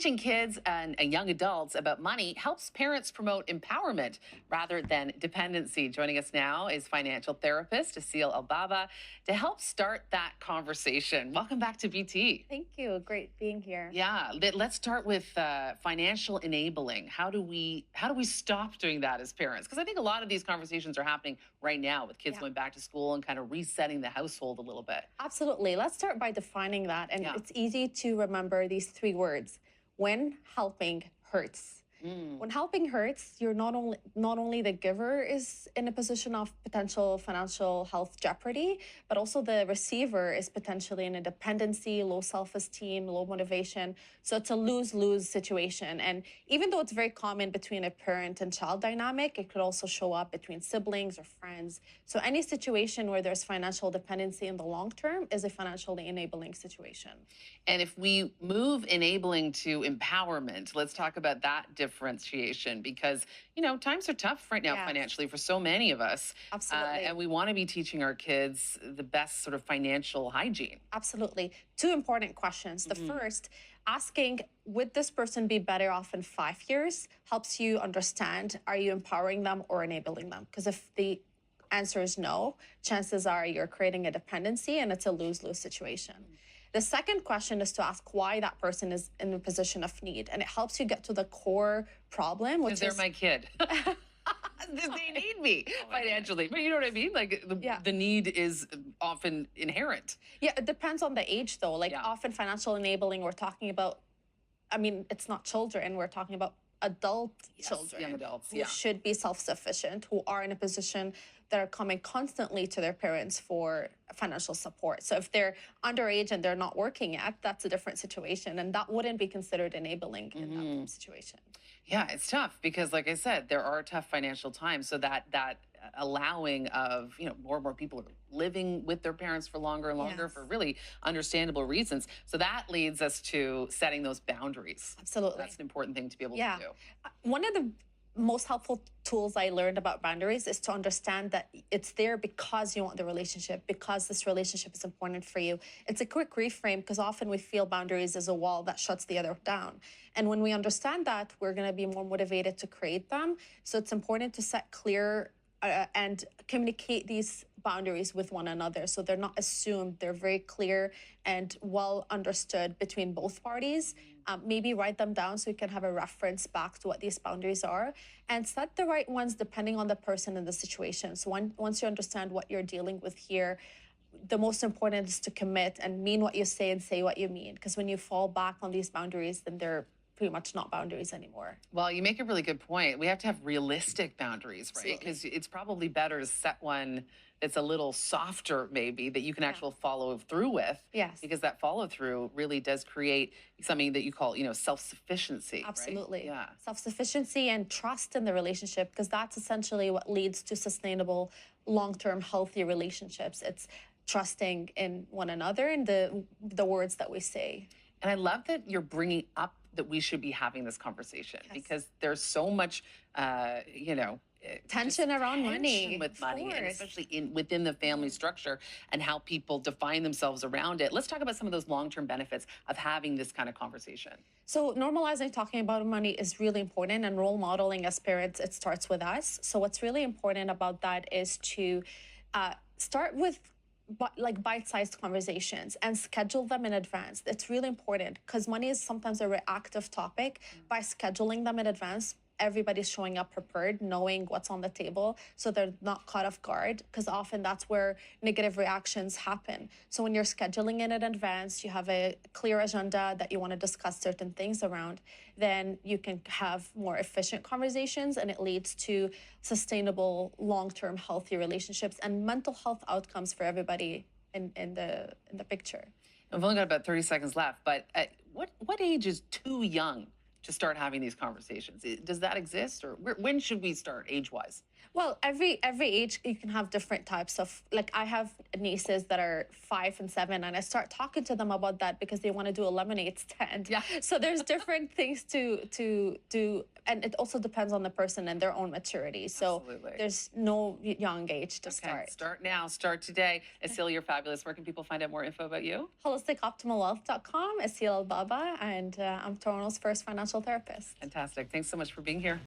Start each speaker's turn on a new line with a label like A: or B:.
A: Teaching kids and young adults about money helps parents promote empowerment rather than dependency. Joining us now is financial therapist Aseel El-Baba to help start that conversation. Welcome back to BT.
B: Thank you. Great being here.
A: Yeah, let's start with financial enabling. How do we stop doing that as parents? Because I think a lot of these conversations are happening right now with kids going back to school and kind of resetting the household a little bit.
B: Absolutely. Let's start by defining that. And it's easy to remember these three words. When helping hurts. When helping hurts, you're not only the giver is in a position of potential financial health jeopardy, but also the receiver is potentially in a dependency, low self-esteem, low motivation. So it's a lose-lose situation. And even though it's very common between a parent and child dynamic, it could also show up between siblings or friends. So any situation where there's financial dependency in the long term is a financially enabling situation.
A: And if we move enabling to empowerment, let's talk about that differentiation, because times are tough right now financially for so many of us.
B: Absolutely.
A: And we want to be teaching our kids the best sort of financial hygiene.
B: Absolutely. Two important questions. The first, asking, would this person be better off in 5 years, helps you understand, are you empowering them or enabling them? Because if the answer is no, chances are you're creating a dependency and it's a lose-lose situation. The second question is to ask why that person is in a position of need. And it helps you get to the core problem, which is...
A: They're my kid. They need me financially. But you know what I mean? Like the need is often inherent.
B: Yeah, it depends on the age though. Like often financial enabling, we're talking about, it's not children, we're talking about adult children.
A: Young adults,
B: who should be self-sufficient, who are in a position that are coming constantly to their parents for financial support. So if they're underage and they're not working yet, that's a different situation. And that wouldn't be considered enabling in that situation.
A: Yeah, it's tough because, like I said, there are tough financial times. So that allowing of, more and more people are living with their parents for longer and longer for really understandable reasons. So that leads us to setting those boundaries.
B: Absolutely.
A: That's an important thing to be able to do.
B: One of the most helpful tools I learned about boundaries is to understand that it's there because you want the relationship, because this relationship is important for you. It's a quick reframe because often we feel boundaries as a wall that shuts the other down. And when we understand that, we're going to be more motivated to create them. So it's important to set clear and communicate these boundaries with one another. So they're not assumed, they're very clear and well understood between both parties. Maybe write them down so you can have a reference back to what these boundaries are, and set the right ones depending on the person and the situation. So once you understand what you're dealing with here, the most important is to commit and mean what you say and say what you mean. Because when you fall back on these boundaries, then they're pretty much not boundaries anymore.
A: Well, you make a really good point. We have to have realistic boundaries, right? Because it's probably better to set one that's a little softer, maybe, that you can actually follow through with.
B: Yes.
A: Because that follow through really does create something that you call, self-sufficiency.
B: Absolutely.
A: Right? Yeah.
B: Self-sufficiency and trust in the relationship, because that's essentially what leads to sustainable, long-term, healthy relationships. It's trusting in one another and the words that we say.
A: And I love that you're bringing up that we should be having this conversation because there's so much,
B: tension around money
A: with money, and especially within the family structure and how people define themselves around it. Let's talk about some of those long-term benefits of having this kind of conversation.
B: So normalizing talking about money is really important, and role modeling as parents, it starts with us. So what's really important about that is to start with bite-sized conversations and schedule them in advance. It's really important because money is sometimes a reactive topic. By scheduling them in advance, everybody's showing up prepared, knowing what's on the table, so they're not caught off guard, because often that's where negative reactions happen. So when you're scheduling it in advance, you have a clear agenda that you want to discuss certain things around, then you can have more efficient conversations, and it leads to sustainable, long-term, healthy relationships and mental health outcomes for everybody in the picture.
A: We've only got about 30 seconds left, but what age is too young to start having these conversations? Does that exist, or when should we start age-wise?
B: Well, every age you can have different types of, like, I have nieces that are 5 and 7, and I start talking to them about that because they want to do a lemonade stand.
A: Yeah.
B: So there's different things to do, and it also depends on the person and their own maturity. So
A: Absolutely.
B: there's no young age to
A: Okay,
B: start.
A: start now, start today. Aseel, you're fabulous. Where can people find out more info about you?
B: Holisticoptimalwealth.com, Aseel El-Baba, and I'm Toronto's first financial therapist.
A: Fantastic. Thanks so much for being here.